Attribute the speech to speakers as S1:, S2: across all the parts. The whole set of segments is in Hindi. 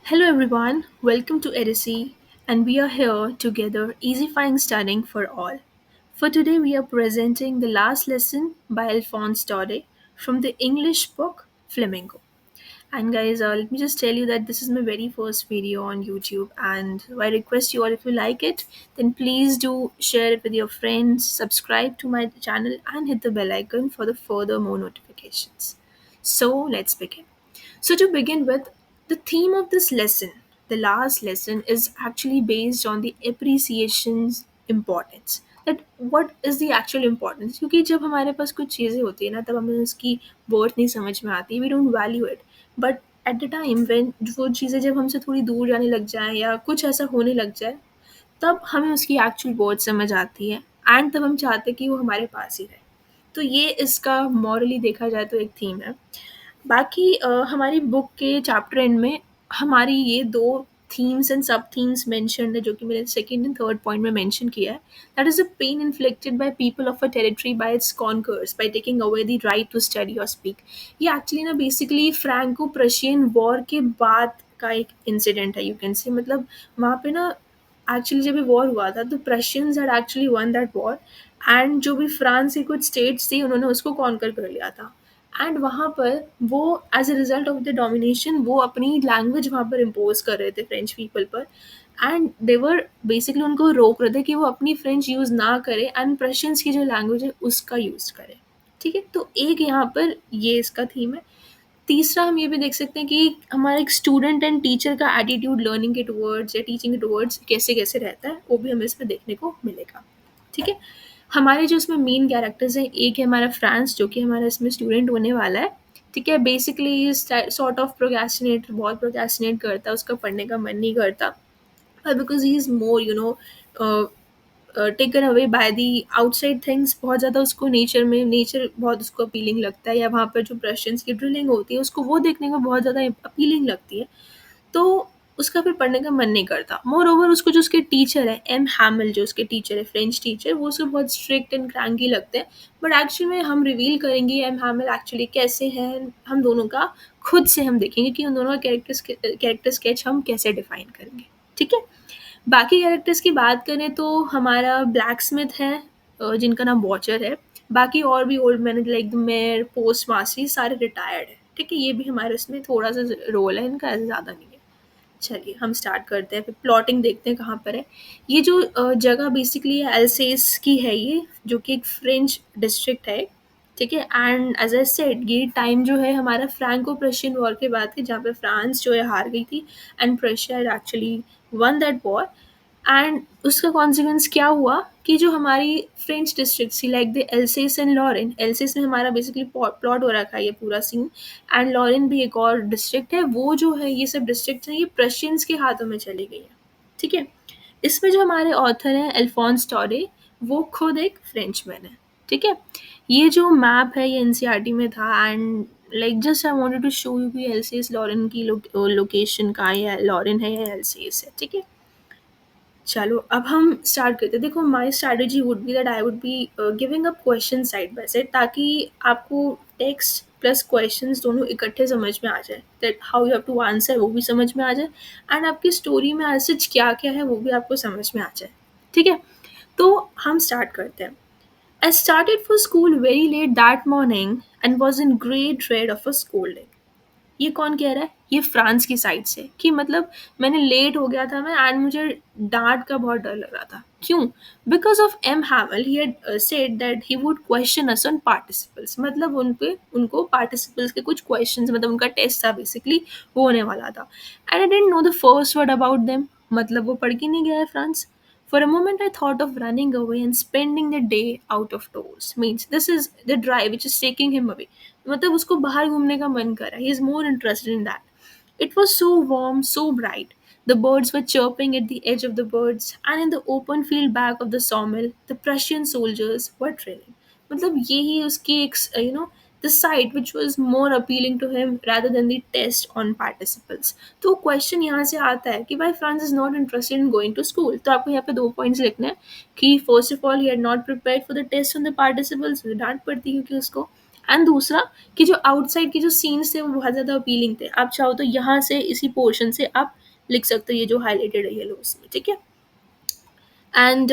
S1: Hello everyone, welcome to Edisi, and we are here together easifying studying for all. For today, we are presenting the last lesson by Alphonse Daudet from the English book Flamingo. And guys, let me just tell you that this is my very first video on YouTube, and I request you all, if you like it, then please do share it with your friends, subscribe to my channel, and hit the bell icon for the further more notifications. So let's begin. So, to begin with, the theme of this lesson, the last lesson, is actually based on the appreciation's importance. That what is the actual importance? क्योंकि जब हमारे पास कुछ चीज़ें होती है ना, तब हमें उसकी वर्थ नहीं समझ में आती, we don't value it. But at the time when वो चीज़ें जब हमसे थोड़ी दूर जाने लग जाए या कुछ ऐसा होने लग जाए, तब हमें उसकी एक्चुअल वर्थ समझ आती है, एंड तब हम चाहते हैं कि वो हमारे पास ही रहे. तो ये इसका मॉरली देखा जाए तो एक थीम है. बाकी हमारी बुक के चैप्टर एंड में हमारी ये 2 थीम्स एंड सब थीम्स मेंशन्ड है, जो कि मैंने सेकंड एंड थर्ड पॉइंट में मेंशन किया है. That is the pain inflicted by people of a territory by its conquerors by taking away the right to study और स्पीक. ये एक्चुअली ना बेसिकली फ्रैंको प्रशियन वॉर के बाद का एक इंसिडेंट है, यू कैन से. मतलब वहाँ पे ना एक्चुअली जब ये वॉर हुआ था तो Prussians had actually won that war, and जो भी फ्रांस के कुछ स्टेट्स थी उन्होंने उसको कॉन्कर कर लिया था. एंड वहाँ पर वो as a result of the domination वो अपनी लैंग्वेज वहाँ पर इम्पोज कर रहे थे फ्रेंच पीपल पर. एंड देवर बेसिकली उनको रोक रहे थे कि वो अपनी फ्रेंच यूज़ ना करे एंड प्रशियंस की जो लैंग्वेज है उसका यूज़ करे. ठीक है, तो एक यहाँ पर ये इसका थीम है. तीसरा हम ये भी देख सकते हैं कि हमारा एक स्टूडेंट एंड टीचर का एटीट्यूड लर्निंग के टुवर्ड्स या टीचिंग के टुवर्ड्स कैसे कैसे रहता है, वो भी हमें इसमें देखने को मिलेगा. ठीक है, हमारे जो इसमें मेन कैरेक्टर्स हैं, एक है हमारा फ्रांस जो कि हमारा इसमें स्टूडेंट होने वाला है. ठीक है, बेसिकली सॉर्ट ऑफ प्रोक्रेस्टिनेटर, बहुत प्रोक्रेस्टिनेट करता है, उसका पढ़ने का मन नहीं करता, because he is more taken away by the outside things. बहुत ज़्यादा उसको नेचर बहुत उसको अपीलिंग लगता है, या वहाँ पर जो प्रशियंस की ड्रिलिंग होती है उसको वो देखने को बहुत ज़्यादा अपीलिंग लगती है. तो उसका फिर पढ़ने का मन नहीं करता. मोर ओवर उसको जो उसके टीचर है एम हैमिल, जो उसके टीचर है फ्रेंच टीचर, वो उसको बहुत स्ट्रिक्ट एंड क्रैंकी लगते हैं. बट एक्चुअली में हम रिवील करेंगे एम हैमिल एक्चुअली कैसे हैं, हम दोनों का खुद से हम देखेंगे कि उन दोनों का कैरेक्टर स्केच हम कैसे डिफाइन करेंगे. ठीक है, बाकी कैरेक्टर्स की बात करें तो हमारा ब्लैक स्मिथ है, जिनका नाम वॉचर है. बाकी और भी old man like the mayor, post master, सारे रिटायर्ड है. ठीक है, ये भी हमारे उसमें थोड़ा सा रोल है इनका, ऐसा ज़्यादा नहीं है. चलिए हम स्टार्ट करते हैं, फिर प्लॉटिंग देखते हैं कहाँ पर है. ये जो जगह बेसिकली एल्सेस की है, ये जो कि एक फ्रेंच डिस्ट्रिक्ट है. ठीक है, एंड एज आई सेड ये टाइम जो है हमारा फ्रैंको प्रशियन वॉर के बाद के, जहाँ पे फ्रांस जो है हार गई थी and Prussia actually won that war. And उसका कॉन्सिक्वेंस क्या हुआ कि जो हमारी फ्रेंच डिस्ट्रिक्ट थी like the Alsace and Lorraine, Alsace में हमारा बेसिकली प्लॉट हो रखा है ये पूरा सीन, एंड लॉरेन भी एक और डिस्ट्रिक्ट है, वो जो है ये सब डिस्ट्रिक्ट हैं ये प्रशियंस के हाथों में चली गई है. ठीक है, इसमें जो हमारे ऑथर हैं अल्फोंस टॉरे, वो खुद एक फ्रेंचमैन है. ठीक है, ये जो मैप है ये एनसीईआरटी में था, and like just I wanted to show you कि एल्सेस लॉरेन की लोकेशन कहाँ है, लॉरेन है या एल्सेस है. ठीक है, चलो अब हम स्टार्ट करते हैं. देखो, my strategy would be that I would be giving up question side by side, ताकि आपको टेक्स्ट प्लस क्वेश्चंस दोनों इकट्ठे समझ में आ जाए, that how you have to answer वो भी समझ में आ जाए, एंड आपकी स्टोरी में आज सच क्या क्या है वो भी आपको समझ में आ जाए. ठीक है, तो हम स्टार्ट करते हैं. I started for school very late that morning and was in great dread of a scolding. ये कौन कह रहा है? ये फ्रांस की साइड से, कि मतलब मैंने लेट हो गया था मैं, एंड मुझे डांट का बहुत डर लग रहा था. क्यों? Because of M Hamel he had said that he would question us on participles. मतलब उनको पार्टिसिपल्स के कुछ क्वेश्चंस, मतलब उनका टेस्ट था बेसिकली, वो होने वाला था. And I didn't know the first word about them. मतलब वो पढ़ के नहीं गया है France. For a moment, I thought of running away and spending the day out of doors. Means this is the drive which is taking him away. मतलब उसको बाहर घूमने का मन कर रहा है. He is more interested in that. It was so warm, so bright. The birds were chirping at the edge of the birds, and in the open field back of the sawmill, the Prussian soldiers were drilling. मतलब यही उसकी एक the site which was more appealing to him rather than the test on participles. तो क्वेश्चन यहाँ से आता है कि भाई France is not interested in going to school. तो आपको यहाँ पे 2 पॉइंट्स लिखने हैं कि first of all he had not prepared for the test on the participles, डांट पड़ती क्योंकि उसको. एंड दूसरा कि जो आउटसाइड के जो सीन्स थे वो बहुत ज़्यादा अपीलिंग थे। आप चाहो तो यहाँ से इसी पोर्शन से आप लिख सकते हो ये जो हाइलाइटेड है येलो उसमें, ठीक है? And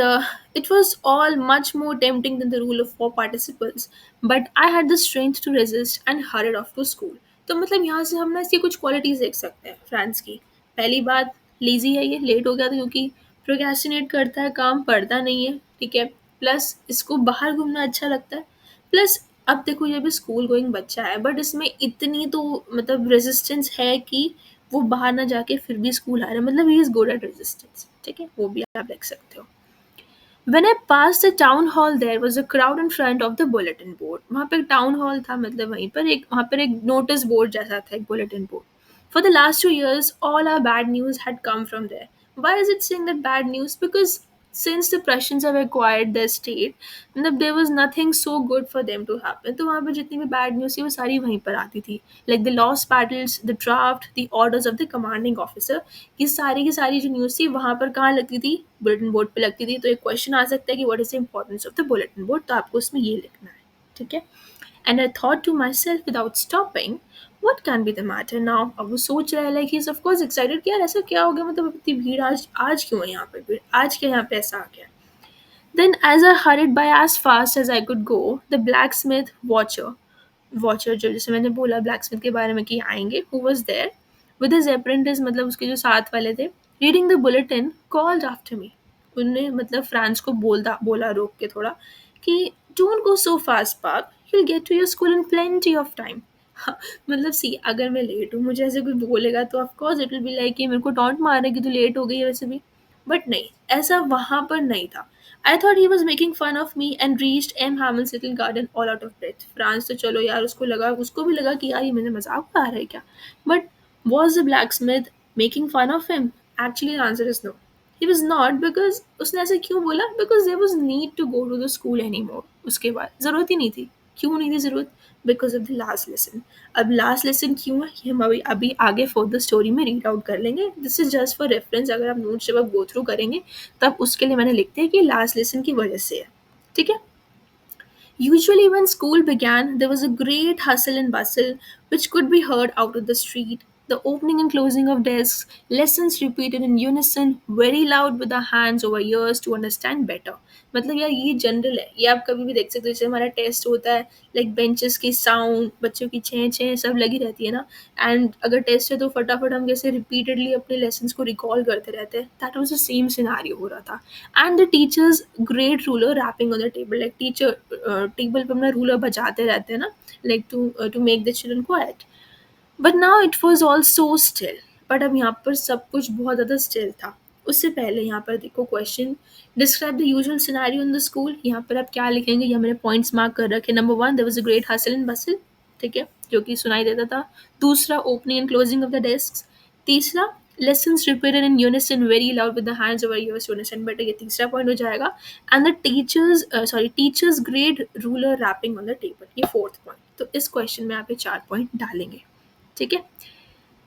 S1: it was all much more tempting than the rule of four participles, but I had the strength to resist and hurried off to school. तो मतलब यहाँ से हम ना इसकी कुछ क्वालिटीज देख सकते हैं फ्रांस की। पहली बात, लेजी है, ये लेट हो गया था क्योंकि प्रोक्रेस्टिनेट करता है, काम पढ़ता नहीं है, ठीक है? प्लस इसको बाहर घूमना अच्छा लगता है। प्लस अब देखो ये भी स्कूल गोइंग बच्चा है, बट इसमें इतनी तो मतलब रेजिस्टेंस है कि वो बाहर ना जाके फिर भी स्कूल आ रहा है, मतलब he is good at resistance, ठीक है? वो भी आप देख सकते हो। When I passed the town hall, there was a crowd in front of the bulletin board. वहाँ पे एक टाउन हॉल था, मतलब वहीं पर एक नोटिस बोर्ड जैसा था, एक bulletin board. For the last 2 years, all our bad news had come from there. Why is it saying that bad news? Because since the Prussians have acquired their state, मतलब there was nothing so good for them to happen. तो वहाँ पे जितनी भी bad news थी वो सारी वहीं पर आती थी. Like the lost battles, the draft, the orders of the commanding officer. ये सारी की सारी जो न्यूज़ थी वहाँ पर कहाँ लगती थी? बुलेटिन बोर्ड पे लगती थी। तो एक क्वेश्चन आ सकता है कि what is the importance of the bulletin board, तो आपको उसमें ये लिखना है, ठीक है? And I thought to myself without stopping, what can be the matter now? अब वो सोच रहा है, like he is of course excited कि यार ऐसा क्या हो गया, मतलब इतनी भीड़ आज आज क्यों है यहाँ पे भीड़, आज क्या यहाँ पे ऐसा आ गया? Then, as I hurried by as fast as I could go, the blacksmith watcher जो जैसे मैंने बोला blacksmith के बारे में कि आएंगे, who was there with his apprentice, मतलब उसके जो साथ वाले थे, reading the bulletin, called after me. उनने मतलब फ्रांस को बोला रोक के थोड़ा कि don't go so fast Park, you'll get to your school in plenty of time. हाँ, मतलब सी अगर मैं लेट हूँ, मुझे ऐसे कोई बोलेगा तो of course it will be like कि मेरे को टॉन्ट मारे कि तू लेट हो गई है वैसे भी, बट नहीं, ऐसा वहाँ पर नहीं था। I thought he was making fun of me and reached M. Hamill's little garden all out of breath. France तो चलो यार, उसको भी लगा कि यार ये मेरे मजाक उड़ा रहा है क्या? But was the blacksmith making fun of him? Actually, the answer is no. He was not, because उसने ऐसे क्यों बोला? Because there was need to go to the school anymore. उसके बाद ज़रूरत ही नहीं थी। क्यों नहीं थी ज़रूरत? Because of the last lesson. अब लास्ट लेसन क्यों है ये हम अभी अभी आगे फर्दर स्टोरी में रीड आउट कर लेंगे। This is just for reference, अगर आप नोट्स जब आप गो थ्रू करेंगे तब उसके लिए मैंने लिखते हैं कि लास्ट लेसन की वजह से है, ठीक है? Usually, when school began, there was a great hustle and bustle which could be heard out of the street. The opening and closing of desks, lessons repeated in unison, very loud with our hands over ears to understand better. मतलब यार ये जनरल है, ये आप कभी भी देख सकते हो, जैसे हमारा टेस्ट होता है, लाइक बेंचेस की साउंड, बच्चों की चें चें सब लगी रहती है ना, एंड अगर टेस्ट है तो फटाफट हम कैसे रिपीटेडली अपने लेसन्स को रिकॉल करते रहते हैं, that was the same scenario हो रहा था। And the teachers great ruler rapping on the table, like teacher table पर अपना रूलर बजाते रहते हैं ना, like to make the children quiet. But now it was all so still, but अब यहाँ पर सब कुछ बहुत ज़्यादा स्टिल था। उससे पहले यहाँ पर देखो question, describe the usual scenario in the school. यहाँ पर आप क्या लिखेंगे, ये मैंने पॉइंट्स मार्क कर रखे। Number 1, there was a great hustle and bustle, ठीक है, जो कि सुनाई देता था। दूसरा, opening and closing of the desk. तीसरा, lessons repeated in unison very loud with the hands over ears to understand better, ये तीसरा पॉइंट हो जाएगा। And the teachers great ruler rapping on the table, ये फोर्थ पॉइंट। तो इस क्वेश्चन में आप ये 4 पॉइंट डालेंगे, ठीक है?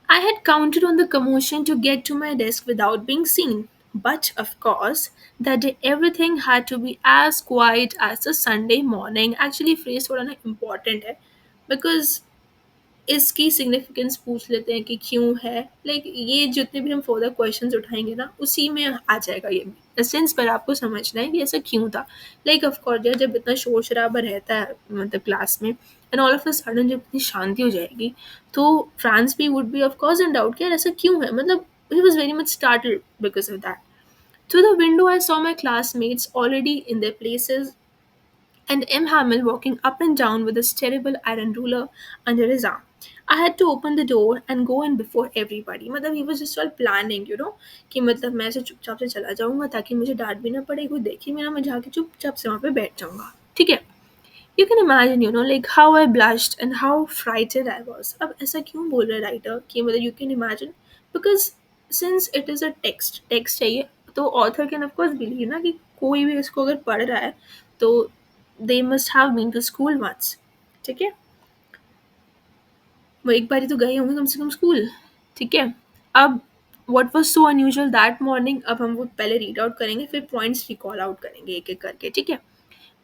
S1: I had counted on the commotion to get to my desk without being seen. But of course, that day everything had to be as quiet as a Sunday morning. Actually, phrase थोड़ा ना important है, because इसकी सिग्निफिकेंस पूछ लेते हैं कि क्यों है, लाइक ये जितने भी हम फर्दर क्वेश्चंस उठाएंगे ना उसी में आ जाएगा ये एसेंस, पर आपको समझना है कि ऐसा क्यों था। लाइक ऑफ कोर्स यार, जब इतना शोर शराबा रहता है मतलब क्लास में, and all of a sudden जब इतनी शांति हो जाएगी, तो फ्रांस भी would be of course in doubt कि यार ऐसा क्यों है, मतलब ही was very much startled because of that. Through the window I saw my classmates already in their places and M. Hamill walking up and down with his terrible iron ruler under his arm. I had to open the door and go in before everybody. मतलब he was just all planning, you know, कि मतलब मैं ऐसे चुपचाप से चला जाऊंगा ताकि मुझे डांट भी ना पड़े, कोई देखे भी ना, मैं जाके चुपचाप से वहाँ पे बैठ जाऊंगा, ठीक है? You can imagine, you know, like how I blushed and how frightened I was. अब ऐसा क्यों बोल रहा है राइटर कि मतलब you can imagine, because since it is a text है ये, तो author can of course believe ना कि कोई भी इसको अगर पढ़ रहा है तो they must have been to school once, ठीक है? वो एक बारी तो गए होंगे कम से कम स्कूल, ठीक है? अब what was so unusual that morning, अब हम वो पहले रीड आउट करेंगे फिर पॉइंट्स रिकॉल आउट करेंगे एक एक करके, ठीक है?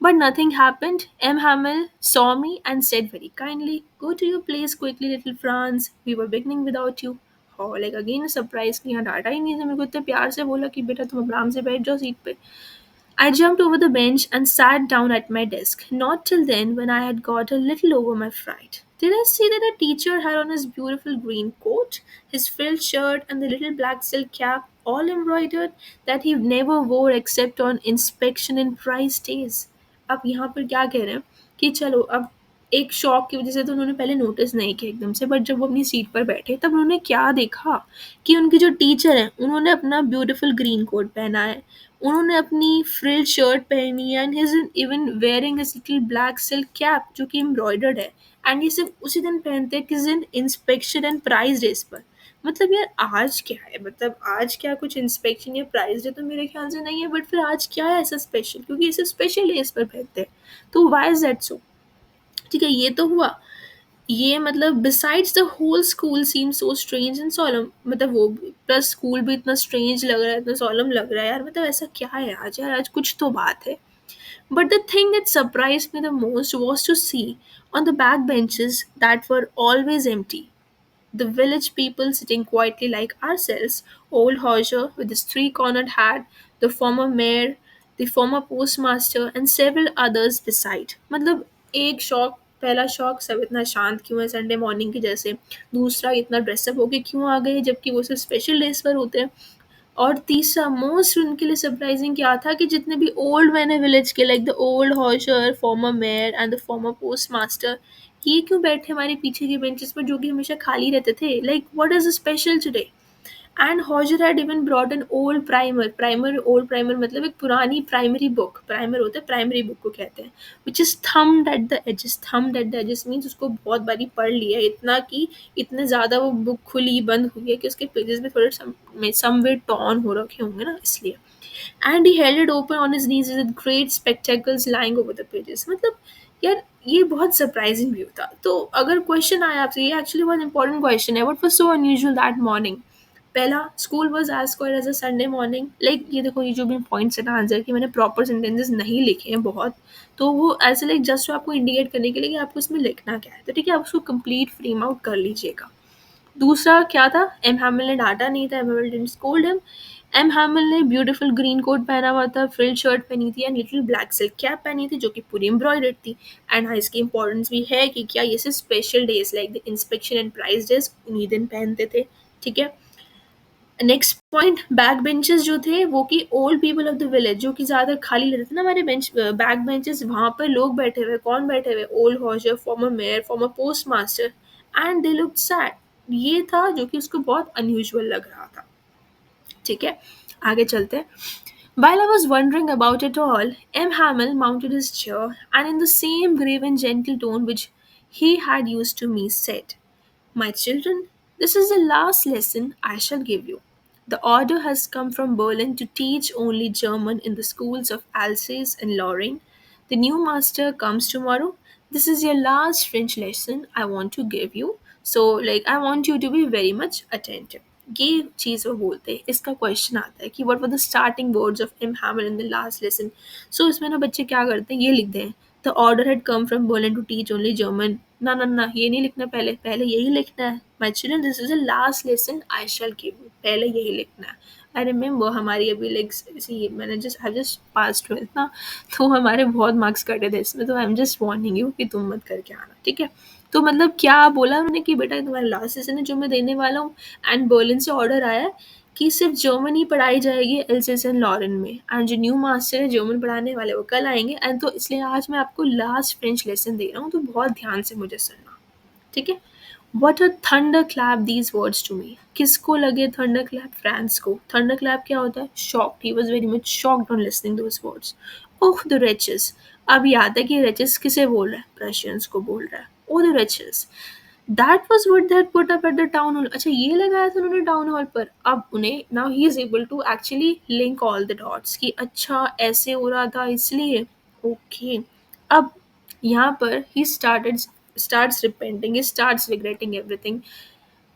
S1: But nothing happened. M. Hamill saw me and said very kindly, "Go to your place quickly, little Franz. We were beginning without you." Oh, like again a surprise कि यहाँ डांटा ही नहीं था मेरे को, इतने प्यार से बोला कि बेटा तुम आराम से बैठ जाओ सीट पे. I jumped over the bench and sat down at my desk, not till then when I had got a little over my fright. Did I see that a teacher had on his beautiful green coat, his frilled shirt, and the little black silk cap, all embroidered, that he never wore except on inspection and prize days? अब यहाँ पर क्या कह रहे हैं कि चलो अब एक शौक की वजह से तो उन्होंने पहले नोटिस नहीं किया एकदम से, बट जब वो अपनी सीट पर बैठे तब उन्होंने क्या देखा कि उनके जो टीचर हैं उन्होंने अपना ब्यूटीफुल ग्रीन कोट पहना है, उन्होंने अपनी फ्रिल शर्ट पहनी है, and he is even wearing his little black silk cap जो कि एम्ब्रॉयडर्ड है. एंड ये सिर्फ उसी दिन पहनते हैं किस दिन, इंस्पेक्शन एंड प्राइज डेज पर. मतलब यार आज क्या है, मतलब आज क्या कुछ इंस्पेक्शन या प्राइज डे तो मेरे ख्याल से नहीं है, बट फिर आज क्या है ऐसा स्पेशल, क्योंकि इसे स्पेशल डेज पर पहनते हैं. तो वाई इज दैट सो? ठीक है, ये तो हुआ. ये मतलब besides the whole school seem so strange and solemn, मतलब वो प्लस स्कूल भी इतना स्ट्रेंज लग रहा है, इतना सोलम लग रहा है यार, मतलब ऐसा क्या है आज यार, आज कुछ तो बात है. But the thing that surprise me the most was to see on the back benches that were always empty, the village people sitting quietly like ourselves, old Hodger with his three-cornered hat, the former mayor, the former postmaster, and several others beside. मतलब एक शौक, पहला शौक सब इतना शांत क्यों है संडे मॉर्निंग की जैसे, दूसरा इतना ड्रेसअप होके क्यों आ गए जबकि वो सिर्फ स्पेशल डेज पर होते हैं, और तीसरा मोस्ट उनके लिए सरप्राइजिंग क्या था कि जितने भी ओल्ड मैन है विलेज के, like the old Hauser, former mayor and the former postmaster, ये क्यों बैठे हमारे पीछे के बेंचेस पर जो कि हमेशा खाली रहते थे, like what is special today. And Hauser had even brought an old primer, old primer मतलब एक पुरानी प्राइमरी बुक, प्राइमर होता है प्राइमरी बुक को कहते हैं, which is thumbed at the edges. Thumbed at the edges means उसको बहुत बारी पढ़ लिया है, इतना कि इतने ज़्यादा वो बुक खुली बंद हुई है कि उसके पेजेस में थोड़े समवेयर टॉर्न हो रखे होंगे ना, इसलिए. And he held it open on his knees with great spectacles lying over the pages. मतलब यार ये बहुत सरप्राइजिंग व्यू था. तो अगर क्वेश्चन आया आपसे, ये एक्चुअली बहुत इंपॉर्टेंट क्वेश्चन है, what was so unusual that morning. पहला, school was as quiet as a Sunday morning. Like ये देखो, ये जो भी पॉइंट्स है ना आंसर की, मैंने प्रॉपर सेंटेंसेस नहीं लिखे हैं बहुत, तो वो ऐसे लाइक जस्ट आपको इंडिकेट करने के लिए कि आपको इसमें लिखना क्या है, तो ठीक है आप उसको कंप्लीट फ्रेम आउट कर लीजिएगा. दूसरा क्या था, एम हैमिल ने डांटा नहीं था, M Hamel didn't scold him. M Hamel ने ब्यूटीफुल ग्रीन कोट पहना हुआ था, फ्रिल शर्ट पहनी थी and little black silk cap पहनी थी जो कि पूरी एम्ब्रॉयडर्ड थी. एंड हाँ, इसकी इंपॉर्टेंस भी है कि क्या ये सिर्फ special days like the inspection and prize days उन्हीं दिन पहनते थे. ठीक है. नेक्स्ट पॉइंट, बैक बेंचेस जो थे वो कि old people of the village, जो कि ज़्यादा खाली रहते थे ना हमारे बेंच, बैक बेंचेस, वहाँ पर लोग बैठे हुए, कौन बैठे हुए, old Hauser, former mayor, former postmaster, and they looked sad. ये था जो कि उसको बहुत अनयूजुअल लग रहा था. ठीक है, आगे चलते हैं. While I was wondering about it all, M. Hamill mounted his chair and, in the same grave and gentle tone which he had used to me, said, "My children, this is the last lesson I shall give you. The order has come from Berlin to teach only German in the schools of Alsace and Lorraine. The new master comes tomorrow. This is your last French lesson I want to give you. So, like, I want you to be very much attentive." ये चीज़ वो बोलते हैं. इसका क्वेश्चन आता है कि what were the starting words of M Hamel in the last lesson. So इसमें ना बच्चे क्या करते हैं, ये लिखते हैं, the order had come from Berlin to teach only German. ना ना ना, ये नहीं लिखना, पहले पहले यही लिखना है. My children, this is the last lesson I shell give you, पहले यही लिखना है. आई रिमेंबर हमारी अभी लाइक मैंने जस्ट पास 12th ना, तो हमारे बहुत मार्क्स कटे थे इसमें, तो I am just warning you कि तुम मत करके आना. ठीक है. तो मतलब क्या बोला उन्होंने कि बेटा तुम्हारा लास्ट लेसन है जो मैं देने वाला हूँ, एंड बर्लिन से ऑर्डर आया है कि सिर्फ जर्मन ही पढ़ाई जाएगी एल्सेस एंड लॉरेन में, एंड जो न्यू मास्टर है जर्मन पढ़ाने वाले वो कल आएंगे, एंड तो इसलिए आज मैं आपको लास्ट फ्रेंच लेसन दे रहा हूँ, तो बहुत ध्यान से मुझे सुनना. ठीक है. What a thunder clap these words to me. किसको लगे थंडर क्लैप? फ्रांस को. थंडर क्लैप क्या होता है? Shocked. He was very much shocked on listening those words. Oh the wretches. अब याद है कि रेचेस किसे बोल रहा है? प्रशियंस को बोल रहा है. Oh the wretches, that was what they had put up at the town hall. अच्छा, ये लगाया था उन्होंने टाउन हॉल पर. अब उन्हें now he is able to actually link all the dots कि अच्छा ऐसे हो रहा था इसलिए. ओके. अब यहाँ पर ही starts repenting, he starts regretting everything.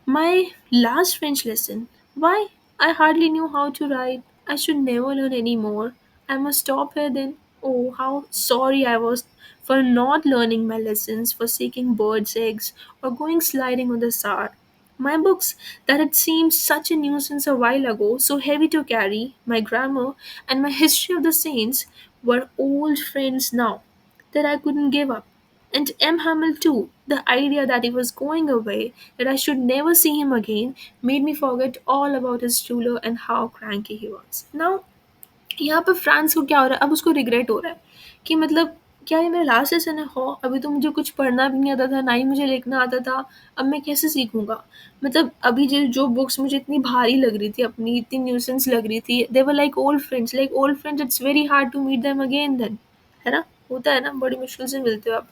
S1: My last French lesson, why, I hardly knew how to write. I should never learn any more. I must stop here then. Oh, how sorry I was for not learning my lessons, for seeking birds' eggs, or going sliding on the Sar. My books, that had seemed such a nuisance a while ago, so heavy to carry, my grammar, and my history of the saints, were old friends now that I couldn't give up. And M. Hamill, too, the idea that he was going away, that I should never see him again, made me forget all about his ruler and how cranky he was. Now, यहाँ पे फ्रांस को क्या हो रहा है, अब उसको रिग्रेट हो रहा है कि मतलब क्या ये मेरा लास्ट लेसन है? हो अभी तो मुझे कुछ पढ़ना भी नहीं आता था, ना ही मुझे लिखना आता था। अब मैं कैसे सीखूंगा? मतलब अभी जो जो बुक्स मुझे इतनी भारी लग रही थी, अपनी इतनी न्यूसेंस लग रही थी, they were like old friends, it's very hard to meet them again then, है ना? होता है ना, बड़ी मुश्किल से मिलते हो आप।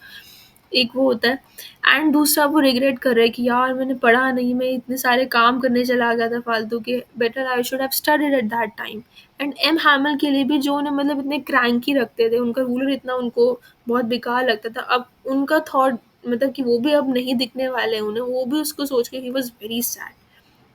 S1: एक वो होता है। एंड दूसरा वो रिग्रेट कर रहा है कि यार मैंने पढ़ा नहीं, मैं इतने सारे काम करने चला गया था फालतू के, better I should have studied at that time. And M Hamel के लिए भी, जो उन्हें मतलब इतने क्रैंकी रखते थे, उनका रूलर इतना उनको बहुत बेकार लगता था, अब उनका थॉट मतलब कि वो भी अब नहीं दिखने वाले हैं उन्हें, वो भी उसको सोच के ही वॉज वेरी सैड।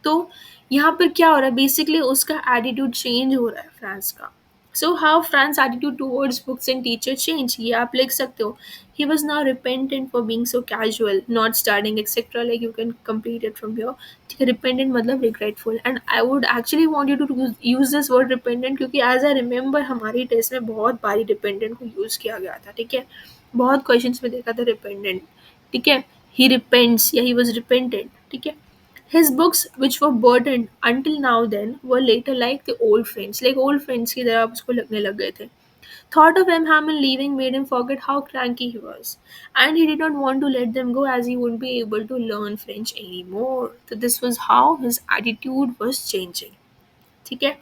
S1: तो यहाँ पर क्या हो रहा है, बेसिकली उसका एटीट्यूड चेंज हो रहा है फ्रांस का। So how France attitude towards books and teacher change, ये आप लिख सकते हो। He was now repentant for being so casual, not starting etcetera, like you can complete it from your. ठीक है, रिपेंडेंट मतलब regretful, and I would actually want you to use this word repentant, क्योंकि एज आई रिमेंबर हमारी टेस्ट में बहुत बारी डिपेंडेंट को यूज़ किया गया था। ठीक है, बहुत क्वेश्चन में देखा था रिपेंडेंट। ठीक है, ही रिपेंट्स या ही वॉज रिपेंटेंट। ठीक है, his books, which were burdened until now then, were later like old friends की तरह उसको लगने लग गए थे. Thought of M. Hamlin leaving made him forget how cranky he was, and he did not want to let them go as he wouldn't be able to learn French anymore. So this was how his attitude was changing. ठीक है?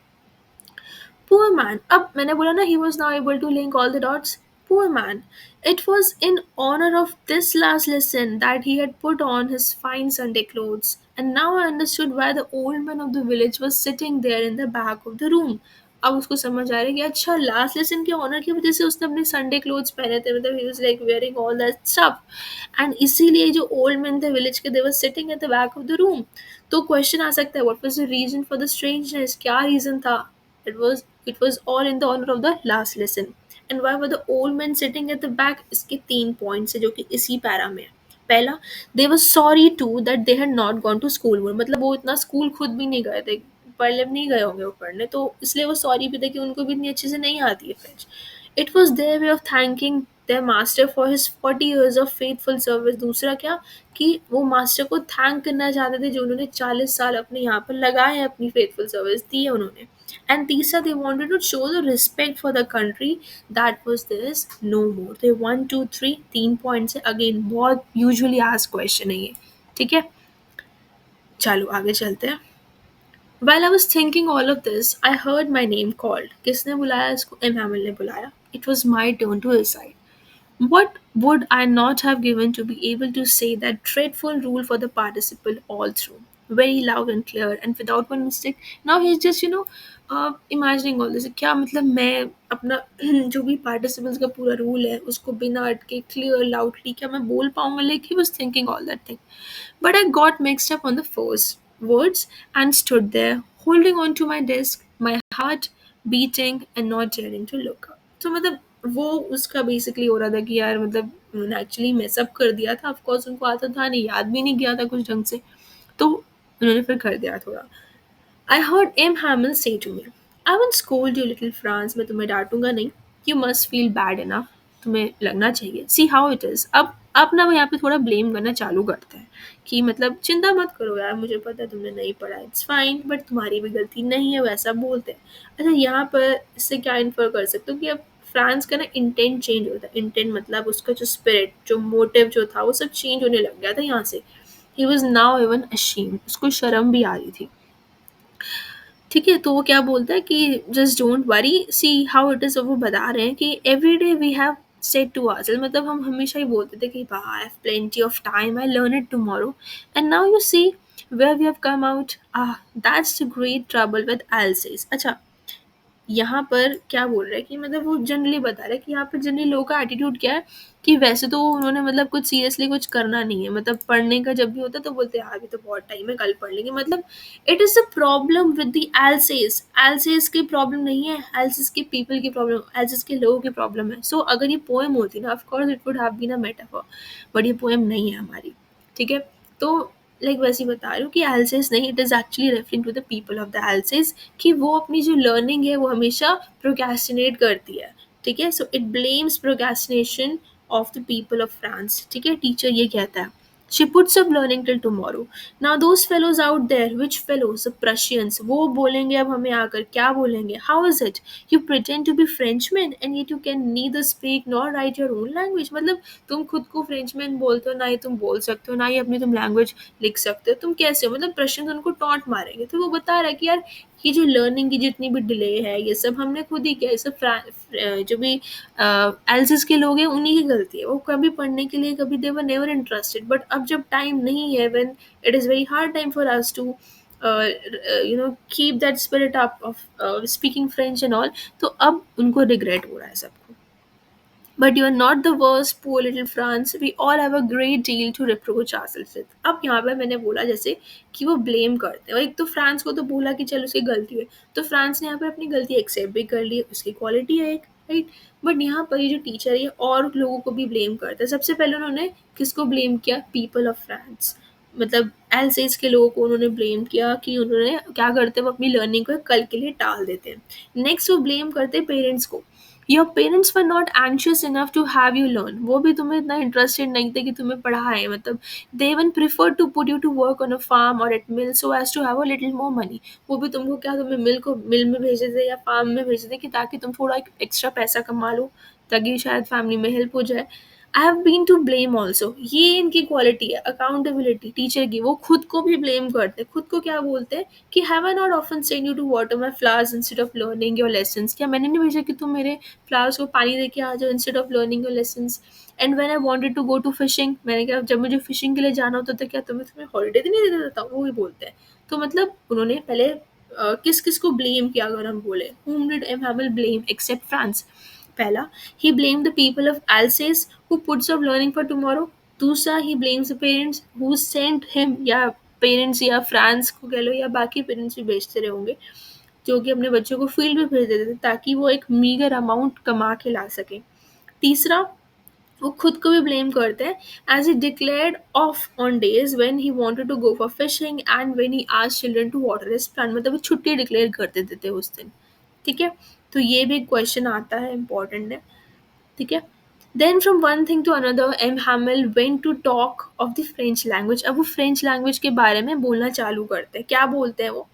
S1: Poor man. Up, मैंने बोला ना, he was now able to link all the dots. Poor man. It was in honor of this last lesson that he had put on his fine Sunday clothes, and now I understood why the old man of the village was sitting there in the back of the room. अब उसको समझ आ रहा है कि अच्छा लास्ट लेसन के ऑनर की वजह से उसने अपने संडे क्लोथ्स पहने थे, मतलब he was like wearing all that stuff, and इसीलिए जो ओल्ड मैन थे विलेज के, they were sitting at the back of the room. तो क्वेश्चन आ सकता है, what was the reason for the strangeness, क्या रीजन था? It was all in the honor of the last lesson. And why were the old men sitting at the back? इसके 3 पॉइंट्स है जो कि इसी पैरा में है। पहला, they were sorry too that they had not gone to school more, मतलब वो इतना स्कूल खुद भी नहीं गए थे, पढ़ने नहीं गए होंगे वो पढ़ने, तो इसलिए वो सॉरी भी थे कि उनको भी इतनी अच्छे से नहीं आती है French. It was their way of thanking their master for his 40 years of faithful service। दूसरा क्या, कि वो मास्टर को थैंक करना चाहते थे जो उन्होंने 40 साल अपने यहाँ पर लगाए हैं, अपनी फेथफुल सर्विस दी है उन्होंने। एंड तीसरा, they wanted to show the respect for the country that was this no more. तो 1 2 3 3 पॉइंट्स है, अगेन बहुत यूजुअली आस्क क्वेश्चन है ये। ठीक है, चलो आगे चलते हैं। While I was thinking all of this, I heard my name called. किसने बुलाया इसको? एम हैमिल ने बुलाया। It was my turn to decide. What would I not have given to be able to say that dreadful rule for the participle all through? Very loud and clear and without one mistake. Now he's just, imagining all this. क्या मतलब मैं अपना जो भी participles का पूरा rule है उसको बिना अटके clear loudly क्या मैं बोल पाऊंगा? Like he was thinking all that thing. But I got mixed up on the first words and stood there, holding on to my desk, my heart beating and not daring to look up. तो मतलब वो उसका बेसिकली हो रहा था कि यार मतलब उन्होंने एक्चुअली मेसअप कर दिया था, ऑफकोर्स उनको आता था नहीं, याद भी नहीं किया था कुछ ढंग से, तो उन्होंने फिर कर दिया थोड़ा। I heard M. Hamill say to me, I won't scold you, little France, मैं तुम्हें डांटूंगा नहीं. You must feel bad enough. तुम्हें लगना चाहिए. See how it is. अब ना वो यहाँ पे थोड़ा ब्लेम करना चालू करते हैं कि मतलब चिंता मत करो यार, मुझे पता है तुमने नहीं पढ़ा, इट्स फाइन, बट तुम्हारी भी गलती नहीं है, वैसा बोलते हैं। अच्छा, यहाँ पर इससे क्या इन्फर कर सकते हो कि अब फ्रांस का ना इंटेंट चेंज होता है। इंटेंट मतलब उसका जो स्पिरिट, जो मोटिव जो था, वो सब चेंज होने लग गया था यहाँ से। ही वॉज नाउ इवन अशीम्ड, उसको शर्म भी आ रही थी। ठीक है, तो वो क्या बोलता है कि just don't worry, see how it is. वो बता रहे हैं कि every day we have said to ourselves, मतलब हम हमेशा ही बोलते थे कि I have plenty of time, I learn it tomorrow, and now you see where we have come out. That's the great trouble with Alsace. अच्छा, यहाँ पर क्या बोल रहा है कि मतलब वो जनरली बता रहा है कि यहाँ पर जनरली लोगों का एटीट्यूड क्या है कि वैसे तो उन्होंने मतलब कुछ सीरियसली कुछ करना नहीं है, मतलब पढ़ने का जब भी होता है तो बोलते हैं हाँ अभी तो बहुत टाइम है, कल पढ़ लेंगे। मतलब it is the problem with the else's. Else's की प्रॉब्लम नहीं है, एल्सेस के पीपल की प्रॉब्लम, एल्सेस के लोगों की प्रॉब्लम है। सो अगर ये पोएम होती ना, of course it would have been a metaphor, but ये पोएम नहीं है हमारी। ठीक है, तो लाइक वैसे ही बता रही हूँ कि एल्सेस नहीं, it is actually referring to the people of the Alsace, कि वो अपनी जो लर्निंग है वो हमेशा प्रोक्रेस्टिनेट करती है। ठीक है, so it blames procrastination of the people of France. ठीक है, टीचर ये कहता है she puts up learning till tomorrow. Now those fellows out there, which fellows? The Prussians, वो बोलेंगे अब हमें आकर क्या बोलेंगे? How is it you pretend to be Frenchmen and yet you can neither speak nor write your own language? मतलब तुम खुद को फ्रेंचमैन बोलते हो, ना ही तुम बोल सकते हो, ना ही अपनी तुम लैंग्वेज लिख सकते हो, तुम कैसे हो? मतलब प्रश्न उनको टॉन्ट मारेंगे। तो वो बता रहा है कि यार ये जो लर्निंग की जितनी भी डिले है ये सब हमने खुद ही किया, ये सब जो भी एल्सिस के लोग हैं उन्हीं की गलती है। वो कभी पढ़ने के लिए कभी they were never interested, but अब जब टाइम नहीं है, when it is very hard time for us to keep that spirit up of speaking French and all, तो अब उनको रिग्रेट हो रहा है सबको। But you are not the worst, poor little France. We all have a great deal to reproach ourselves with. अब यहाँ पे मैंने बोला जैसे कि वो ब्लेम करते हैं, और एक तो फ्रांस को तो बोला कि चलो उसकी गलती है, तो फ्रांस ने यहाँ पे अपनी गलती एक्सेप्ट भी कर ली, उसकी क्वालिटी है एक, राइट। बट यहाँ पर ये जो टीचर है ये और लोगों को भी ब्लेम करता है। सबसे पहले उन्होंने किसको ब्लेम किया? पीपल ऑफ फ्रांस, मतलब एल्सेस के लोगों को उन्होंने ब्लेम किया कि उन्होंने क्या करते हैं, वो अपनी लर्निंग को कल के लिए टाल देते हैं। नेक्स्ट वो ब्लेम करते हैं पेरेंट्स को। Your parents were not anxious enough to have you learn, वो भी तुम्हें इतना इंटरेस्टेड नहीं थे कि तुम्हें पढ़ाएं, मतलब they even prefer to put you to work on a farm और at mill so as to have a little more money. वो भी तुमको क्या, तुम्हें मिल में भेजे थे या फार्म में भेजे थे कि ताकि तुम थोड़ा एक्स्ट्रा पैसा कमा लो, ताकि शायद फैमिली में हेल्प हो जाए। I have been to blame also, ये इनकी क्वालिटी है अकाउंटेबिलिटी टीचर की। वो खुद को भी ब्लेम करते हैं, खुद को क्या बोलते हैं कि have I not often send you to water my flowers instead of learning your lessons, क्या मैंने नहीं भेजा कि तुम मेरे फ्लावर्स को पानी दे के आ जाओ instead of learning your lessons. And when I wanted to go to fishing, मैंने कहा जब मुझे फिशिंग के लिए जाना होता था क्या तुम्हें तुम्हें हॉलीडे भी नहीं देता था? वो भी बोलते हैं। तो मतलब उन्होंने पहले किस किस को ब्लेम किया, अगर हम बोले whom did M. Hamel blame except France? पहला, he blamed the people of Alsace who puts off learning for tomorrow. दूसरा, he blames the parents who sent him, या पेरेंट्स या फ्रांस को कह लो या बाकी पेरेंट्स भी भेजते रहे होंगे, जो कि अपने बच्चों को फील्ड में भेज देते थे ताकि वो एक मीगर अमाउंट कमा के ला सकें। तीसरा, वो खुद को भी ब्लेम करते हैं as he declared off on days when he wanted to go for fishing and when he asked children to water his plant, मतलब वो छुट्टी डिक्लेयर कर देते थे उस दिन। ठीक है, तो ये भी क्वेश्चन आता है, इंपॉर्टेंट है। ठीक है, then from one thing to another M Hamel went to talk of the French language. अब वो फ्रेंच लैंग्वेज के बारे में बोलना चालू करते हैं। क्या बोलते हैं वो?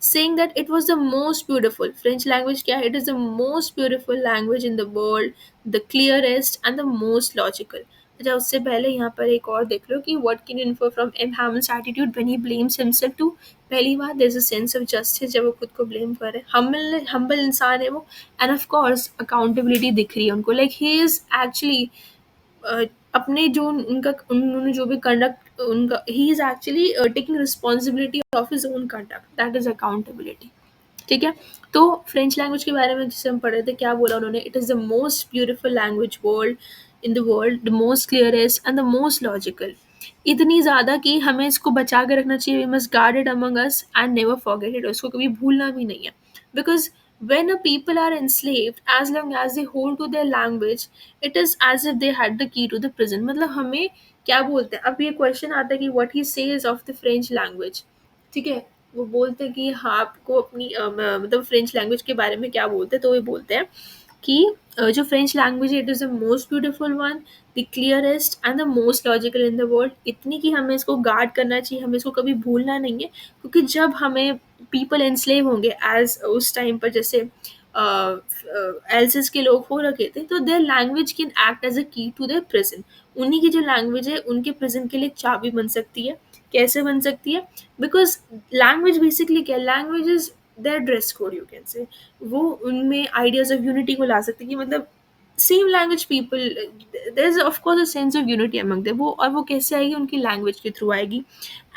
S1: saying that it was the most beautiful, French language क्या है? It is the most beautiful language in the world, the clearest and the most logical. अच्छा, उससे पहले यहाँ पर एक और देख लो कि what can you infer from M. Hamel's attitude when he blames himself to? पहली बात, there's a sense of justice जब वो खुद को blame कर रहे हैं, humble इंसान है वो, and of course accountability दिख रही है उनको, like he is actually अपने जो उनका उन्होंने जो भी कंडक्ट उनका, he is actually taking responsibility of his own conduct, that is accountability. ठीक है, तो फ्रेंच लैंग्वेज के बारे में जिसे हम पढ़ रहे थे, क्या बोला उन्होंने? It is the most beautiful language world in the world, the most clearest and the most logical. इतनी ज़्यादा कि हमें इसको बचा के रखना चाहिए, we must guard it among us and never forget it, उसको कभी भूलना भी नहीं है। Because when a people are enslaved, as long as they hold to their language, it is as if they had the key to the prison। मतलब हमें क्या बोलते हैं, अब ये क्वेश्चन आता है कि what he says of the French language। ठीक है, वो बोलते हैं कि हाँ आपको अपनी मतलब फ्रेंच लैंग्वेज के बारे में क्या बोलते हैं, तो वो बोलते हैं कि जो फ्रेंच लैंग्वेज है it is the most beautiful one, the clearest and the most logical in the world. इतनी कि हमें इसको गार्ड करना चाहिए, हमें इसको कभी भूलना नहीं है, क्योंकि जब हमें पीपल एनस्लेव होंगे एज उस टाइम पर जैसे एल्सिस के लोग हो रखे थे, तो their language can act as a key to there prison. उन्हीं की जो लैंग्वेज है उनके प्रिजन के लिए एक चाबी बन सकती है। कैसे बन सकती है? बिकॉज लैंग्वेज बेसिकली क्या, language is their dress code, you can say. वो उनमें आइडियाज ऑफ यूनिटी को ला सकती है कि मतलब same language people, there is of course a sense of unity among them, वो और वो कैसे आएगी, उनकी लैंग्वेज के थ्रू आएगी.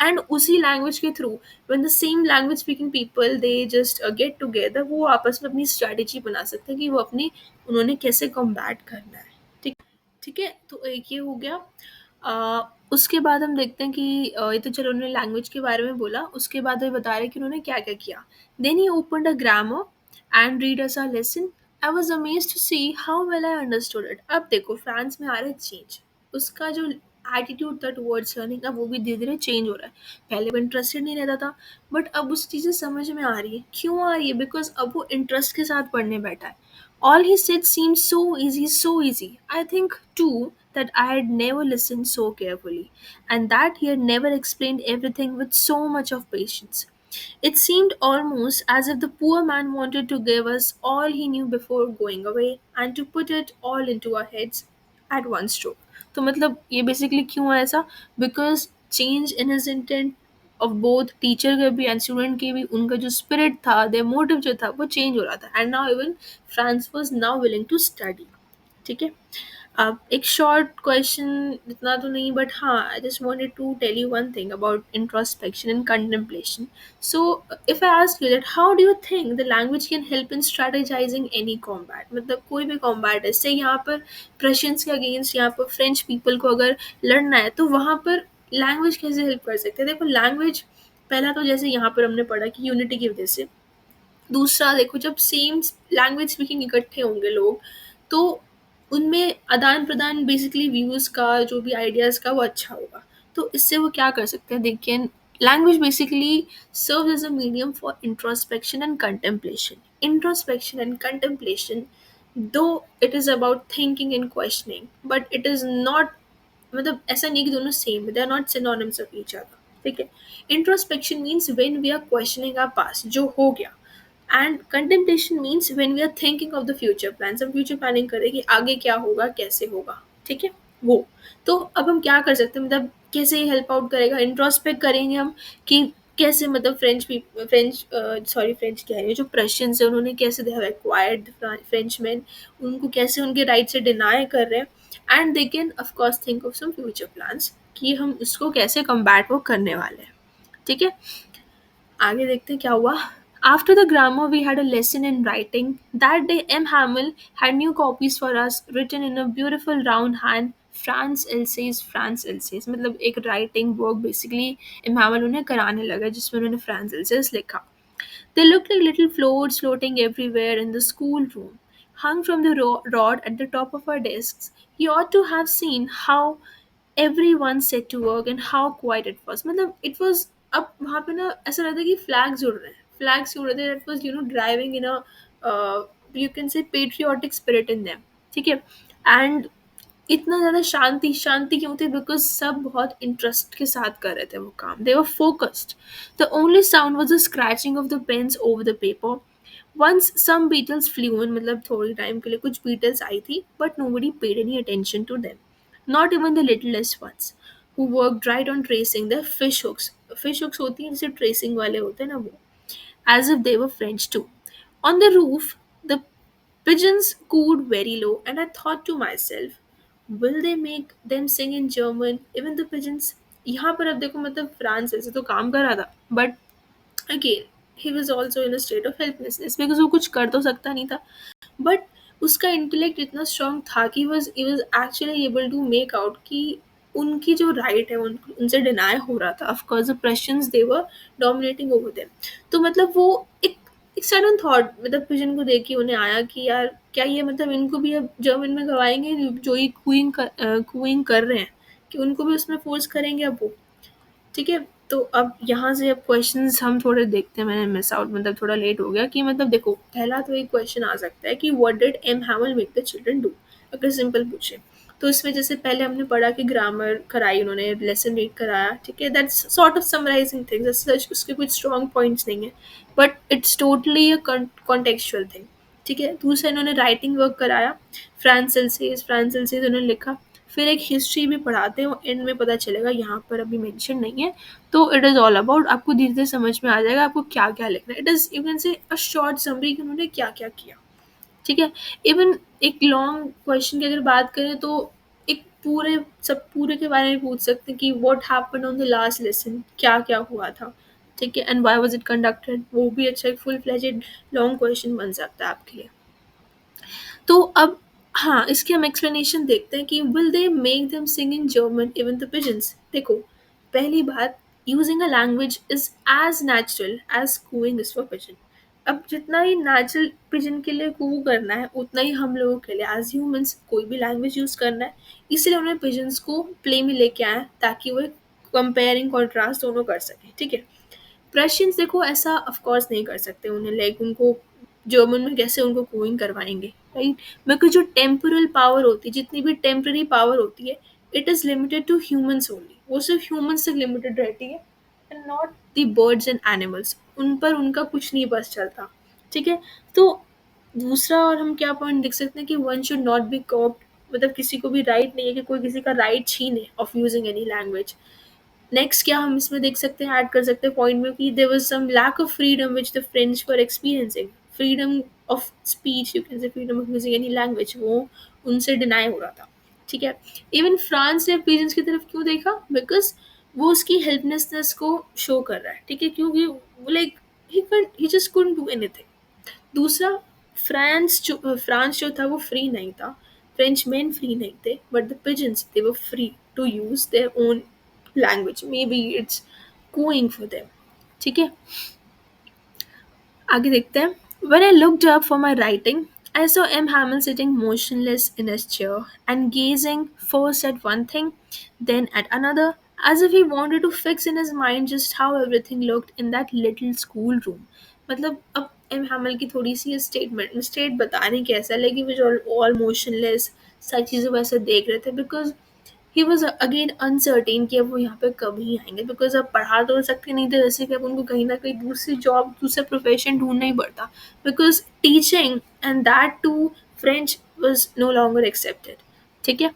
S1: एंड उसी लैंग्वेज के through when the same language speaking people they just get together, वो आपस में अपनी स्ट्रेटेजी बना सकते हैं कि वो अपनी उन्होंने कैसे कॉम्बैट करना है. ठीक ठीक है, तो एक ये हो गया. उसके बाद हम देखते हैं कि ये तो चलो उन्होंने लैंग्वेज के बारे में बोला, उसके बाद वो बता रहे कि उन्होंने क्या क्या किया. Then he opened a grammar and read us a lesson. I was amazed to see how well I understood it. अब देखो फ्रांस में आ रहा है चेंज, उसका जो एटीट्यूड था टुवर्ड्स लर्निंग अब वो भी धीरे धीरे चेंज हो रहा है. पहले वो इंटरेस्टेड नहीं रहता था, बट अब उस चीज़ें समझ में आ रही है. क्यों आ रही है? बिकॉज अब वो इंटरेस्ट के साथ पढ़ने बैठा है. All he said seemed so easy, so easy. I think, too, that I had never listened so carefully, and that he had never explained everything with so much of patience. It seemed almost as if the poor man wanted to give us all he knew before going away and to put it all into our heads at one stroke. तो मतलब ये बेसिकली क्यों है ऐसा? Because change in his intent of both teacher के भी एंड स्टूडेंट के भी, उनका जो स्पिरिट था, देयर मोटिव जो था वो चेंज हो रहा था. And now even France was now willing to study. ठीक है. अब एक शॉर्ट क्वेश्चन, इतना तो नहीं, बट हाँ, I just wanted to tell you one thing about introspection and contemplation. So if I ask you that how do you think the language can help in strategizing any combat, मतलब कोई भी कॉम्बैट है, से यहाँ पर प्रशियंस के अगेंस्ट यहाँ पर फ्रेंच पीपल को अगर लड़ना है, तो वहाँ पर लैंग्वेज कैसे हेल्प कर सकते हैं? देखो लैंग्वेज, पहला तो जैसे यहाँ पर हमने पढ़ा कि यूनिटी की वजह से. दूसरा देखो, जब सेम लैंग्वेज स्पीकिंग इकट्ठे होंगे लोग, तो उनमें आदान प्रदान बेसिकली व्यूज़ का, जो भी आइडियाज़ का, वो अच्छा होगा. तो इससे वो क्या कर सकते हैं? देखिए, language basically serve as a medium for introspection and contemplation. Introspection and contemplation, though it is about thinking and questioning, but it is not, मतलब ऐसा नहीं कि दोनों सेम है, they are not synonyms of each other. ठीक है. Introspection means when we are questioning our past जो हो गया, and contemplation means when we are thinking of the future plans, हम फ्यूचर प्लानिंग करें कि आगे क्या होगा, कैसे होगा. ठीक है. वो तो अब हम क्या कर सकते हैं, मतलब कैसे हेल्प आउट करेगा? इंट्रोस्पेक्ट करेंगे हम कि कैसे, मतलब फ्रेंच कह रही है, जो प्रशियंस है उन्होंने कैसे they have acquired French man, उनको कैसे उनके राइट से डिनाई कर रहे हैं. And they can of course think of some future plans कि हम इसको कैसे कम्बैट वो करने वाले हैं. ठीक है. आगे देखते हैं क्या हुआ. After the grammar, we had a lesson in writing. That day, M. Hamill had new copies for us, written in a beautiful round hand. France else's, France else's मतलब एक राइटिंग वर्क बेसिकली एम हैमिल उन्हें कराने लगा, जिसमें उन्होंने फ्रांस एल्सेज लिखा. They looked like little floats floating everywhere in the schoolroom, hung from the rod at the top of our desks. You ought to have seen how everyone set to work and how quiet it was. मतलब it was, अब वहाँ पे ना ऐसा लगता है कि फ्लैग्स उड़ रहे हैं, फ्लैग्स उड़ रहे थे. That was, you know, driving in a you can say patriotic spirit in them. ठीक है. एंड इतना ज़्यादा शांति, शांति क्यों थी? बिकॉज सब बहुत इंटरेस्ट के साथ कर रहे थे वो काम. They were focused. The only sound was the scratching of the pens over the paper. Once some beetles flew in, मतलब थोड़ी टाइम के लिए कुछ बीटल्स आई थी, but nobody paid any attention to them, not even the littlest ones, who worked right on tracing their fish hooks. Fish hooks होती हैं जैसे ट्रेसिंग वाले होते हैं ना, वो, as if they were French too. On the roof, the pigeons cooed very low, and I thought to myself, will they make them sing in German? Even the pigeons. यहाँ पर अब देखो, मतलब फ्रांस ऐसे तो काम कर रहा था, but again he was also in a state of helplessness, because वो कुछ कर तो सकता नहीं था. बट उसका इंटेलेक्ट इतना स्ट्रांग था कि he was actually able to make out कि उनकी जो राइट है उनसे डिनाई हो रहा था. Of course the Prussians they were dominating over them. तो मतलब वो एक सडन थॉट, मतलब पिजन को देख के उन्हें आया कि यार क्या ये, मतलब इनको भी अब जर्मन में गवाएंगे, जो ये क्यूइंग कर रहे हैं, कि उनको भी उसमें फोर्स करेंगे अब वो. ठीक है. तो अब यहाँ से अब क्वेश्चंस हम थोड़े देखते हैं. मैंने मिस आउट, मतलब थोड़ा लेट हो गया, कि मतलब देखो पहला तो एक क्वेश्चन आ सकता है कि what did M Hamel make the children do, अगर सिंपल पूछे. तो इसमें जैसे पहले हमने पढ़ा कि ग्रामर कराई उन्होंने, लेसन रीड कराया. ठीक है. That's sort of summarising things, such उसके कुछ स्ट्रॉन्ग पॉइंट्स नहीं है, but it's totally a contextual thing. ठीक है. दूसरा इन्होंने राइटिंग वर्क कराया, फ्रांस एल्सेज उन्होंने लिखा. फिर एक हिस्ट्री भी पढ़ाते हैं, एंड में पता चलेगा, यहाँ पर अभी मेंशन नहीं है. तो इट इज़ ऑल अबाउट, आपको धीरे धीरे समझ में आ जाएगा आपको क्या क्या लिखना है. इट इज़, यू कैन से, अ शॉर्ट समरी कि उन्होंने क्या क्या किया. ठीक है? इवन एक लॉन्ग क्वेश्चन की अगर बात करें तो एक पूरे के बारे में पूछ सकते हैं कि what happened on the last lesson, क्या-क्या हुआ था, ठीक है? And why was it conducted, वो भी अच्छा एक फुल फ्लेजेड लॉन्ग क्वेश्चन बन सकता है आपके लिए। तो अब हाँ, इसकी हम एक्सप्लेनेशन देखते हैं कि will they make them sing in German even the pigeons. देखो, पहली बात, using a language is as natural as cooing is for pigeon. अब जितना ही नेचुरल पिजन के लिए कू करना है उतना ही हम लोगों के लिए एज ह्यूमंस कोई भी लैंग्वेज यूज करना है। इसलिए उन्होंने पिजन्स को प्ले में लेके आए ताकि वो कंपेयरिंग कॉन्ट्रास्ट दोनों कर सकें, ठीक है? रशियंस देखो ऐसा ऑफ कोर्स नहीं कर सकते, उन्हें लाइक उनको जर्मन में कैसे उनको कूइंग करवाएंगे, राइट? बिकॉज जो टेम्पोरल पावर होती है, जितनी भी टेम्पररी पावर होती है, it is limited to humans only, वो सिर्फ ह्यूमंस तक लिमिटेड रहती है and not the birds and animals, उन पर उनका कुछ नहीं बस चलता, ठीक है? तो दूसरा और हम क्या पॉइंट देख सकते हैं कि वन शुड नॉट बी कॉप्ड, मतलब किसी को भी राइट नहीं है कि कोई किसी का राइट छीने of using any language. Next क्या हम इसमें देख सकते हैं, ऐड कर सकते हैं पॉइंट में कि there was some lack of freedom which the French were experiencing. Freedom of speech, you can say freedom of using any language, वो उनसे डिनाई हो रहा था, ठीक है? इवन फ्रांस ने पीजेंट्स की तरफ क्यों देखा? बिकॉज वो उसकी हेल्पलेसनेस को शो कर रहा है, ठीक है? क्योंकि वो like he just couldn't do anything. दूसरा, फ्रांस जो था वो फ्री नहीं था, फ्रेंच मैन फ्री नहीं थे, but the pigeons they were free to use their own language, maybe it's cooing for them, ठीक है? आगे देखते हैं। When I looked up for my writing, I saw M. Hamill sitting motionless in his chair and gazing first at one thing, then at another, as if he wanted to fix in his mind just how everything looked in that little school room. मतलब अब एम हैमल की थोड़ी सी स्टेट बताने कैसा, लेकिन वो ऑल मोशनलेस सारी चीज़ों को ऐसे देख रहे थे because he was again uncertain कि अब वो यहाँ पे कभी आएंगे, बिकॉज अब पढ़ा तो सकते नहीं थे, जैसे कि अब उनको कहीं ना कहीं दूसरी जॉब दूसरा प्रोफेशन ढूंढना ही पड़ता, because teaching and that too French was no longer accepted, ठीक है?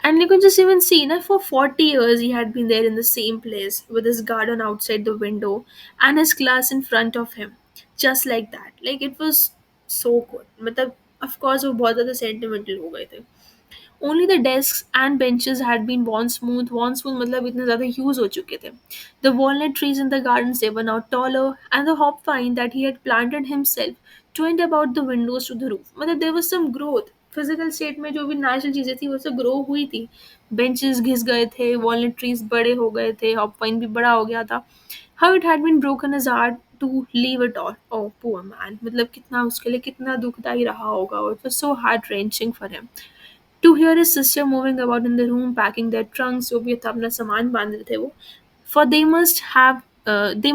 S1: And you could just even see, na, for 40 years he had been there in the same place with his garden outside the window and his class in front of him. Just like that. Like it was so good. मतलब of course वो बहुत ज़्यादा sentimental हो गए थे. Only the desks and benches had been worn smooth मतलब इतने ज़्यादा use हो चुके थे. The walnut trees in the gardens, they were now taller, and the hopvine that he had planted himself twined about the windows to the roof. मतलब there was some growth. Physical state में जो भी नेचुरल चीज़ें थी वो सब ग्रो हुई थी. बेंचेस घिस गए थे, वॉलनट ट्रीज बड़े हो गए थे, हॉपवाइन भी बड़ा हो गया था. How it had been broken his heart to leave it all. Oh poor man, मतलब कितना उसके लिए कितना दुखदाई रहा होगा. It was so heart wrenching for him to hear his sister moving about in the room packing their trunks, जो भी था अपना सामान बांध रहे थे वो, for they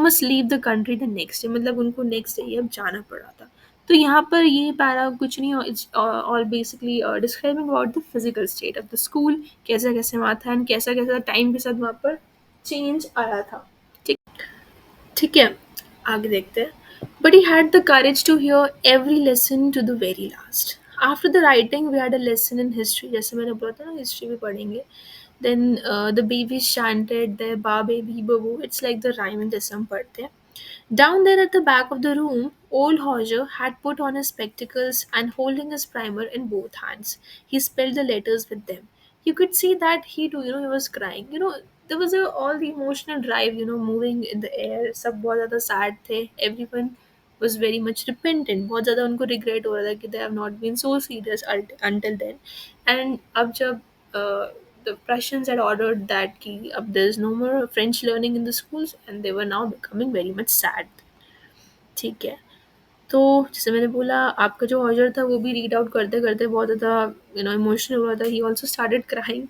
S1: must leave the country the next day, मतलब उनको नेक्स्ट डे ही अब जाना पड़ रहा था. तो यहाँ पर ये पैरा कुछ नहीं, it's all basically describing about the physical state of the school, कैसा कैसे वहाँ था एंड कैसा कैसा टाइम के साथ वहाँ पर चेंज आया था, ठीक ठीक है? आगे देखते हैं. But he had the courage to hear every lesson to the very last. After the writing, we had a lesson in history. जैसे मैंने बोला था ना, हिस्ट्री भी पढ़ेंगे. Then the babies chanted their ba baby babu. It's like the rhyme जैसे हम पढ़ते हैं. Down there at the back of the room, old Hodger had put on his spectacles and holding his primer in both hands. He spelled the letters with them. You could see that he too, he was crying. There was all the emotional drive, moving in the air. सब बहुत ज़्यादा sad थे. Everyone was very much repentant. बहुत ज़्यादा उनको regret हो रहा था कि they have not been so serious until then. And अब जब the Prussians had ordered that कि अब there is no more French learning in the schools, and they were now becoming very much sad. ठीक है? तो जैसे मैंने बोला, आपका जो हॉजर था वो भी रीड आउट करते करते बहुत ज़्यादा इमोशनल हो रहा था. He also started crying,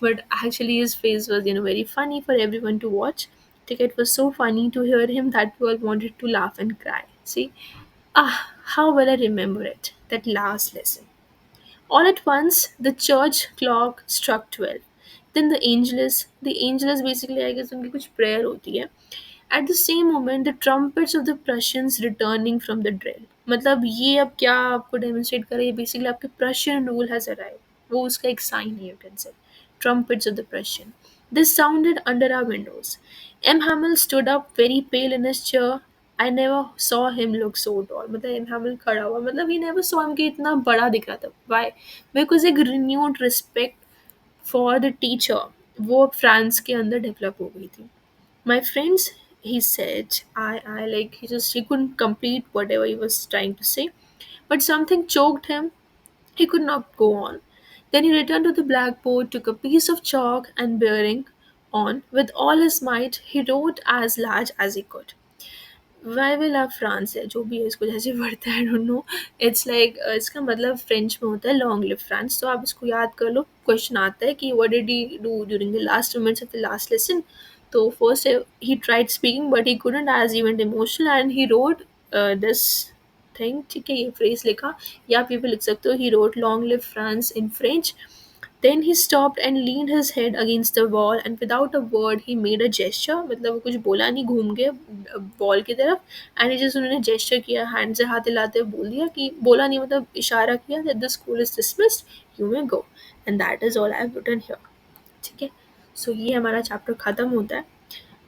S1: but actually his face was very funny for everyone to watch. ठीक है? It was so funny to hear him that we all wanted to laugh and cry. See, how well I remember it, that last lesson. All at once, the church clock struck 12. Then the Angelus basically, I guess, उनकी कुछ prayer होती है. At the same moment, the trumpets of the Prussians returning from the drill. मतलब ये अब क्या आपको demonstrate कर रही है, basically आपके Prussian rule has arrived. वो उसका एक sign है, you can say. Trumpets of the Prussian. This sounded under our windows. M. Hamill stood up very pale in his chair. I never saw him look so tall, मतलब इनहामिल खड़ा हुआ, मतलब ही नेवर सॉ हिम कि इतना बड़ा दिख रहा था। वाई? बिकॉज एक renewed respect for the teacher वो फ्रांस के अंदर डेवलप हो गई थी. My friends, he said, I like he couldn't complete whatever he was trying to say, but something choked him. He could not go on. Then he returned to the blackboard, took a piece of chalk, and bearing on with all his might, he wrote as large as he could. वाई विल लव फ्रांस है जो भी है, इसको जैसे पढ़ता है, I don't know. It's like इसका मतलब फ्रेंच में होता है लॉन्ग लिव फ्रांस, तो आप इसको याद कर लो. क्वेश्चन आता है कि what did he do during the last minutes of the last lesson. तो first he tried speaking but he couldn't as he went emotional and he wrote this thing. ठीक है, ये फ्रेज लिखा, या आप ये भी लिख सकते हो ही wrote long live France in French. Then he stopped and leaned his head against the wall and without a word he made a gesture. मतलब वो कुछ बोला नहीं, घूम के वॉल की तरफ, एंड जस्ट उन्होंने जेस्चर किया, हैंड से हाथ हिलाते हुए बोल दिया कि बोला नहीं मतलब इशारा किया that the school is dismissed, you may go. And that is all I have written here. ठीक है, सो ये हमारा चैप्टर ख़त्म होता है.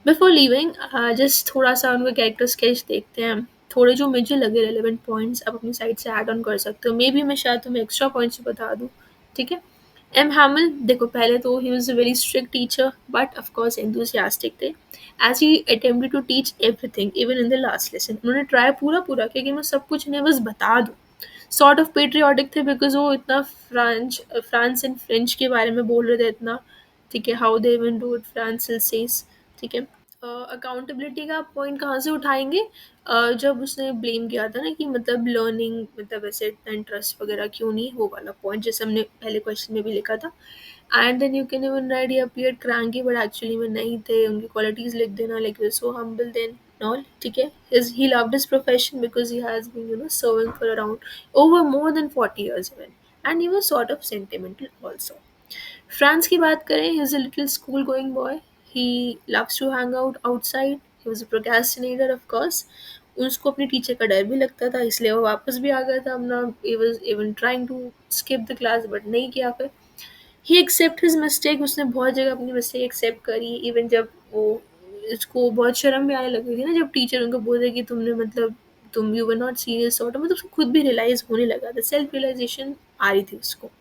S1: बिफोर लिविंग जस्ट थोड़ा सा उनका कैरेक्टर स्केच देखते हैं हम. थोड़े जो मुझे लगे रेलेवेंट पॉइंट्स आप अपनी साइड से ऐड ऑन कर सकते हो, मे बी मैं शायद तुम्हें एक्स्ट्रा पॉइंट्स बता दूँ. ठीक है. एम हैमिल, देखो पहले तो he was a very strict teacher but of course enthusiastic थे. As he attempted to teach everything even in the last lesson, उन्होंने ट्राई पूरा पूरा किया कि मैं सब कुछ इन्हें बस बता दूँ. सॉर्ट ऑफ पेट्रियाटिक थे बिकॉज वो इतना फ्रांस एंड फ्रेंच के बारे में बोल रहे थे इतना. ठीक है, how they even do it France says. ठीक है. अकाउंटेबिलिटी का पॉइंट कहाँ से उठाएंगे? जब उसने ब्लेम किया था ना कि मतलब लर्निंग मतलब ऐसे इतना इंटरेस्ट वगैरह क्यों नहीं, वो वाला पॉइंट जैसे हमने पहले क्वेश्चन में भी लिखा था. And then you can even write he appeared cranky but actually में नहीं थे. उनकी क्वालिटीज़ लिख देना like so humble than all. ठीक है. He loved his profession because he has been serving for around over more than 40 years even, and he was sort of sentimental also. France की बात करें, he is a little school going boy. He loves to hang out outside. He was a procrastinator of course. उसको अपनी टीचर का डर भी लगता था इसलिए वो वापस भी आ गया था अपना. He was even trying to skip the class but नहीं किया फिर. ही एक्सेप्ट हिज मिस्टेक, उसने बहुत जगह अपनी मिस्टेक एक्सेप्ट करी. इवन जब वो इसको बहुत शर्म भी आने लगी थी ना जब टीचर उनको बोले कि तुमने मतलब तुम you were not serious sort, मतलब उसको खुद भी रियलाइज़ होने लगा था. सेल्फ रियलाइजेशन आ रही थी उसको.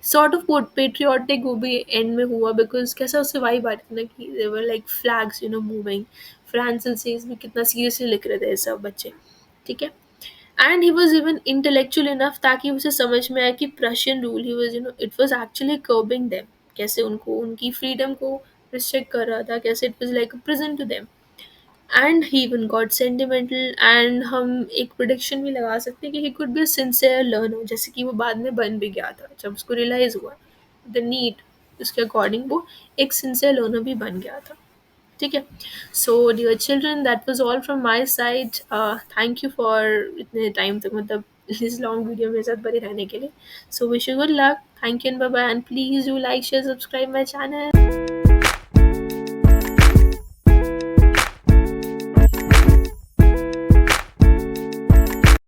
S1: सॉर्ट ऑफ पेट्रियाटिक वो भी एंड में हुआ बिकॉज कैसा उससे वाइब आ रही थी ना कि they were like flags moving. Francis में कितना सीरियसली लिख रहे थे सब बच्चे. ठीक है. And he was even intellectual enough ताकि उसे समझ में आए कि Prussian rule he was it was actually curbing them. कैसे उनको उनकी फ्रीडम को रिस्ट्रिक्ट कर रहा था, कैसे it was like a prison to them. And he even got sentimental. And हम एक प्रोडिक्शन भी लगा सकते हैं कि he could be a sincere learner, जैसे कि वो बाद में बन भी गया था जब उसको रियलाइज़ हुआ द नीड. उसके अकॉर्डिंग वो एक सिंसियर लर्नर भी बन गया था. ठीक है. So dear children, that was all from my side. Thank you for इतने टाइम तक मतलब इस लॉन्ग वीडियो मेरे साथ बने रहने के लिए. So wish you good luck. Thank you and bye bye, and please do like share subscribe my channel.